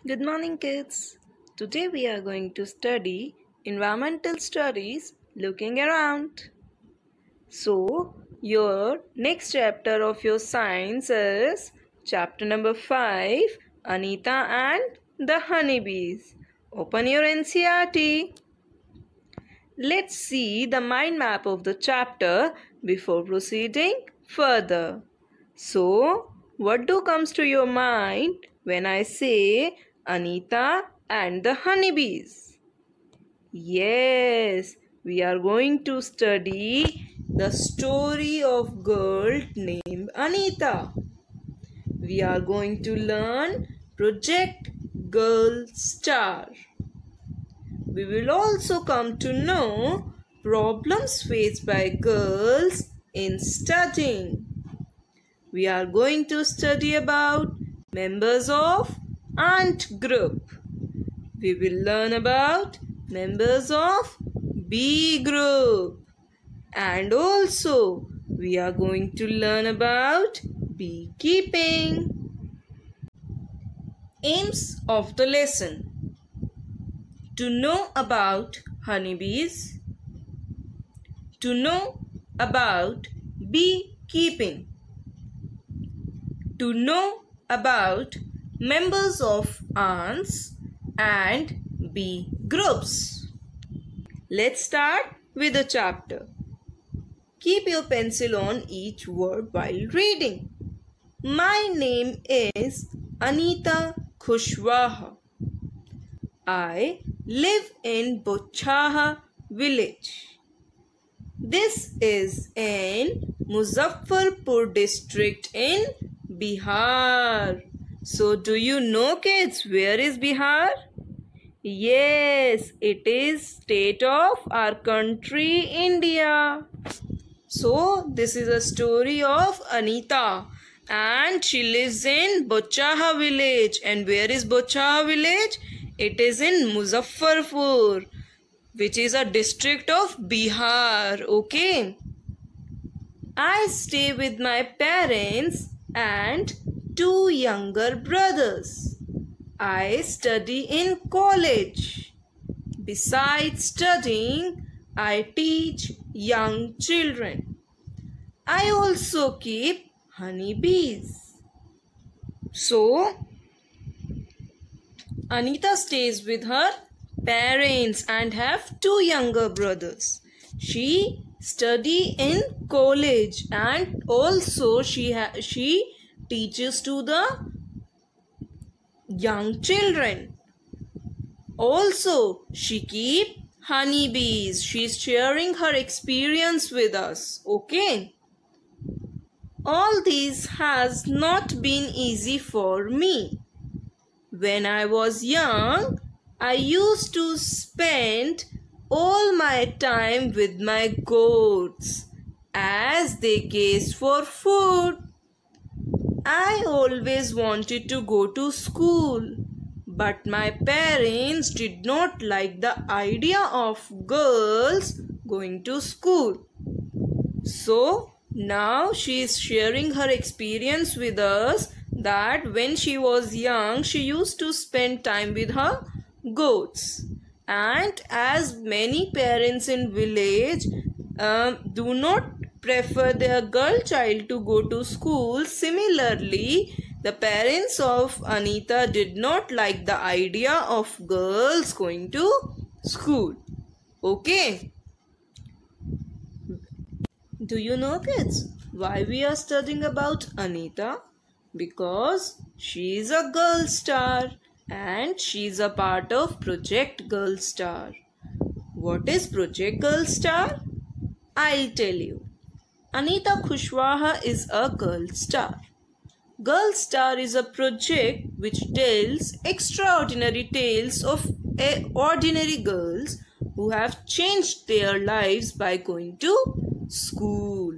Good morning, kids. Today we are going to study environmental studies looking around. So, your next chapter of your science is chapter number 5, Anita and the Honeybees. Open your NCERT. Let's see the mind map of the chapter before proceeding further. So, what comes to your mind when I say Anita and the honeybees? Yes, we are going to study the story of girl named Anita. We are going to learn Project Girl Star. We will also come to know problems faced by girls in studying. We are going to study about members of ant group. We will learn about members of bee group. And also we are going to learn about beekeeping. Aims of the lesson: to know about honeybees, to know about beekeeping, to know about members of ants and bee groups. Let's start with the chapter. Keep your pencil on each word while reading. My name is Anita Khushwaha. I live in Bochaha village. This is in Muzaffarpur district in Bihar. So do you know, kids, where is Bihar? Yes, it is state of our country, India. So this is a story of Anita and she lives in Bochaha village. And where is Bochaha village? It is in Muzaffarpur, which is a district of Bihar. Okay. I stay with my parents and two younger brothers. I study in college. Besides studying, I teach young children. I also keep honeybees. So, Anita stays with her parents and have two younger brothers. She study in college and also she teaches to the young children. Also, she keep honeybees. She is sharing her experience with us. Okay. All this has not been easy for me. When I was young, I used to spend all my time with my goats as they gazed for food. I always wanted to go to school, but my parents did not like the idea of girls going to school. So now she is sharing her experience with us that when she was young, she used to spend time with her goats. And as many parents in village do not prefer their girl child to go to school, similarly, the parents of Anita did not like the idea of girls going to school. Okay. Do you know, kids, why we are studying about Anita? Because she is a girl star and she is a part of Project Girl Star. What is Project Girl Star? I'll tell you. Anita Khushwaha is a girl star. Girl Star is a project which tells extraordinary tales of ordinary girls who have changed their lives by going to school.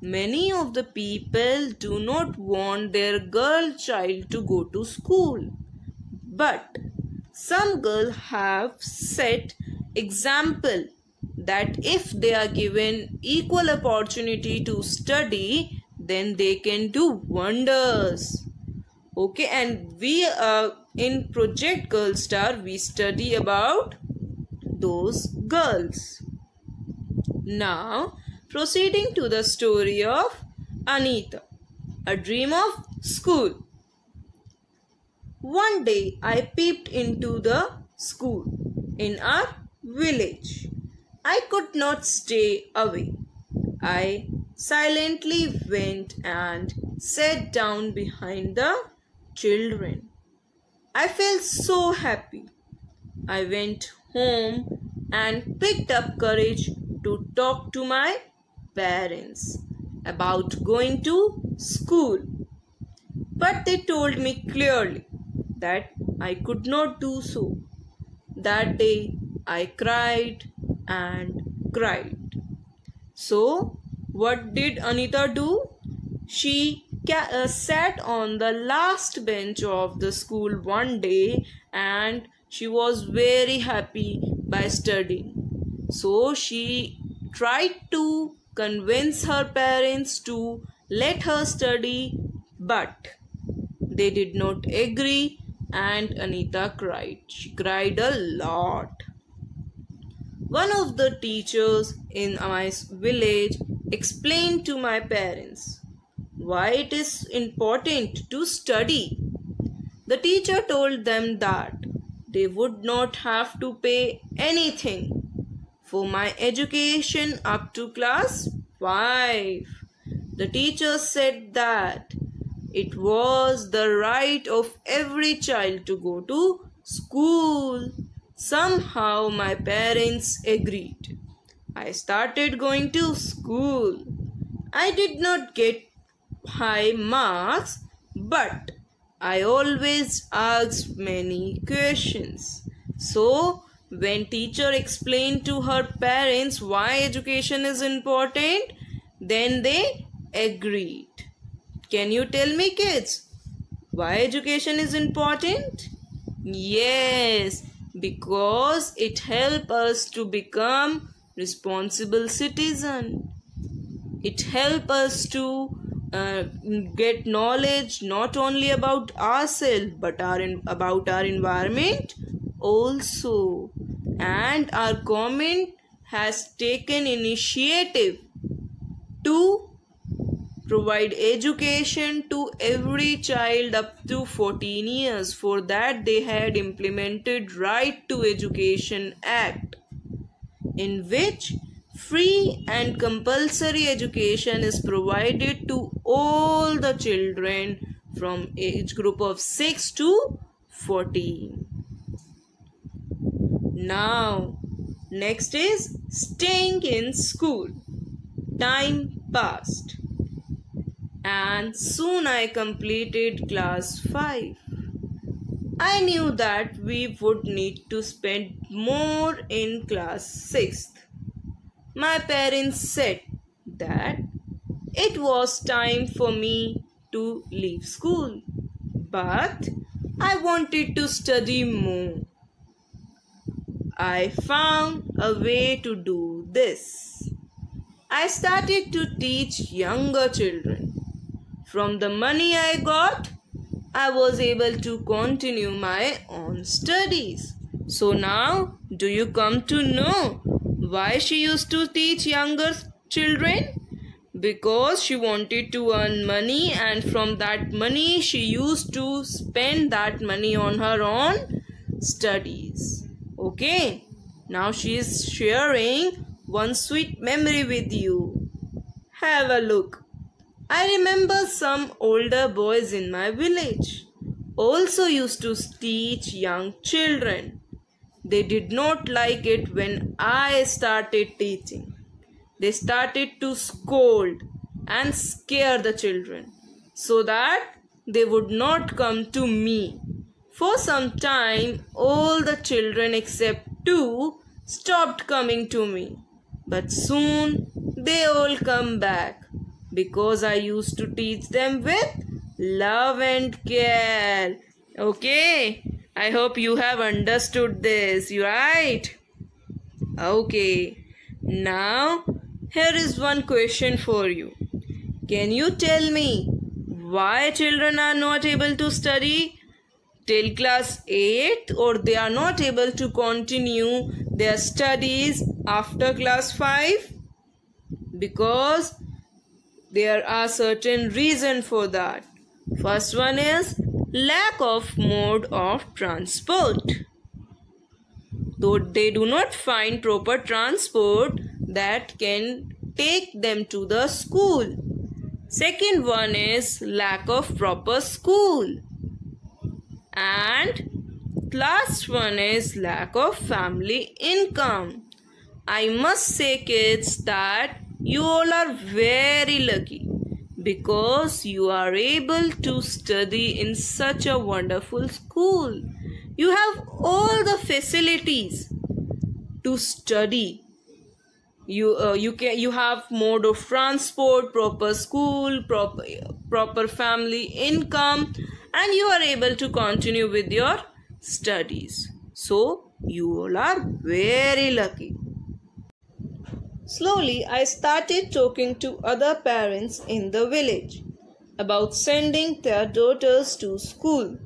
Many of the people do not want their girl child to go to school. But some girls have set example that if they are given equal opportunity to study, then they can do wonders. Okay, and we in Project Girl Star we study about those girls. Now, proceeding to the story of Anita, a dream of school. One day I peeped into the school in our village. I could not stay away. I silently went and sat down behind the children. I felt so happy. I went home and picked up courage to talk to my parents about going to school. But they told me clearly that I could not do so. That day I cried and cried. So, what did Anita do? She sat on the last bench of the school one day and she was very happy by studying. So, she tried to convince her parents to let her study, but they did not agree and Anita cried. She cried a lot. One of the teachers in my village explained to my parents why it is important to study. The teacher told them that they would not have to pay anything for my education up to class 5. The teacher said that it was the right of every child to go to school. Somehow my parents agreed. I started going to school. I did not get high marks, but I always asked many questions. So, when teacher explained to her parents why education is important, then they agreed. Can you tell me, kids, why education is important? Yes, because it helps us to become responsible citizen. It helps us to get knowledge not only about ourselves but about our environment also. And our government has taken initiative to provide education to every child up to 14 years. For that they had implemented Right to Education Act, in which free and compulsory education is provided to all the children from age group of 6 to 14. Now, next is staying in school. Time passed and soon I completed class 5. I knew that we would need to spend more in class 6th. My parents said that it was time for me to leave school, but I wanted to study more. I found a way to do this. I started to teach younger children. From the money I got, I was able to continue my own studies. So now, do you come to know why she used to teach younger children? Because she wanted to earn money, and from that money she used to spend that money on her own studies. Okay, now she is sharing one sweet memory with you. Have a look. I remember some older boys in my village also used to teach young children. They did not like it when I started teaching. They started to scold and scare the children so that they would not come to me. For some time, all the children except 2 stopped coming to me. But soon they all come back, because I used to teach them with love and care. Okay, I hope you have understood this, right? Okay, now here is one question for you. Can you tell me why children are not able to study till class 8, or they are not able to continue their studies after class 5? Because there are certain reasons for that. First one is lack of mode of transport. Though they do not find proper transport that can take them to the school. Second one is lack of proper school. And last one is lack of family income. I must say, kids, that you all are very lucky because you are able to study in such a wonderful school. You have all the facilities to study. You have mode of transport, proper school, proper family income, and you are able to continue with your studies. So you all are very lucky. Slowly, I started talking to other parents in the village about sending their daughters to school.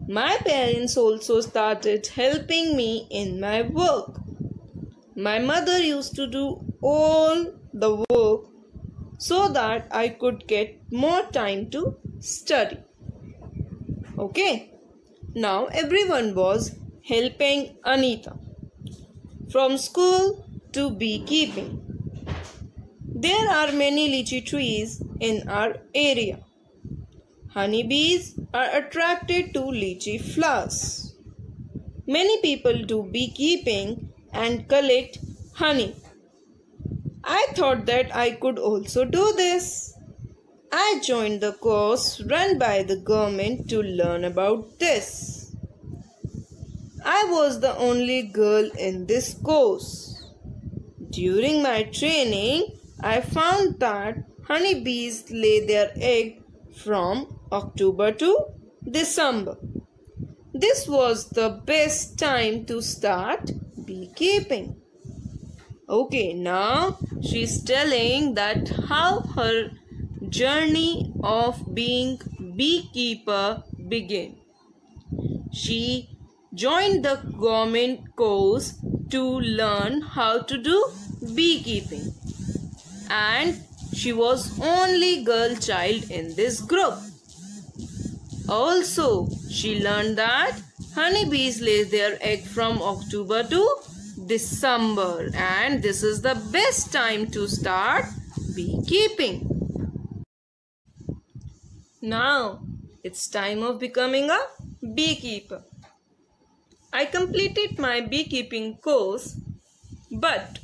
My parents also started helping me in my work. My mother used to do all the work so that I could get more time to study. Okay, now everyone was helping Anita. From school to beekeeping. There are many lychee trees in our area. Honeybees are attracted to lychee flowers. Many people do beekeeping and collect honey. I thought that I could also do this. I joined the course run by the government to learn about this. I was the only girl in this course. During my training, I found that honeybees lay their egg from October to December. This was the best time to start beekeeping. Okay, now she's telling that how her journey of being beekeeper began. She joined the government course to learn how to do beekeeping, and she was only girl child in this group. Also, she learned that honeybees lay their egg from October to December, and this is the best time to start beekeeping. Now, it's time of becoming a beekeeper. I completed my beekeeping course, but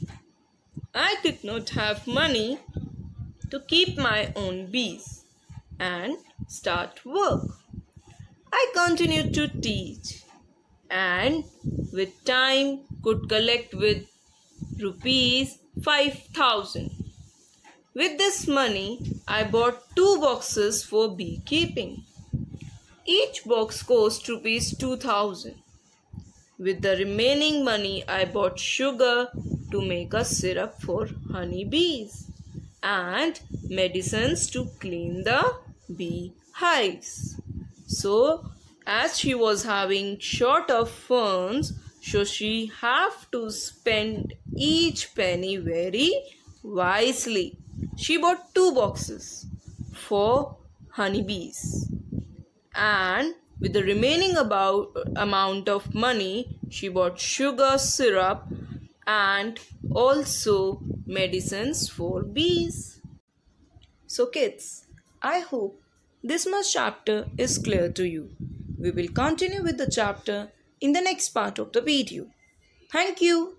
I did not have money to keep my own bees and start work. I continued to teach and with time could collect with rupees 5,000. With this money, I bought 2 boxes for beekeeping. Each box cost rupees 2,000. With the remaining money, I bought sugar to make a syrup for honeybees and medicines to clean the bee hives. So, as she was having short of funds, so she have to spend each penny very wisely. She bought 2 boxes for honeybees, and with the remaining amount of money, she bought sugar, syrup, and also medicines for bees. So kids, I hope this much chapter is clear to you. We will continue with the chapter in the next part of the video. Thank you.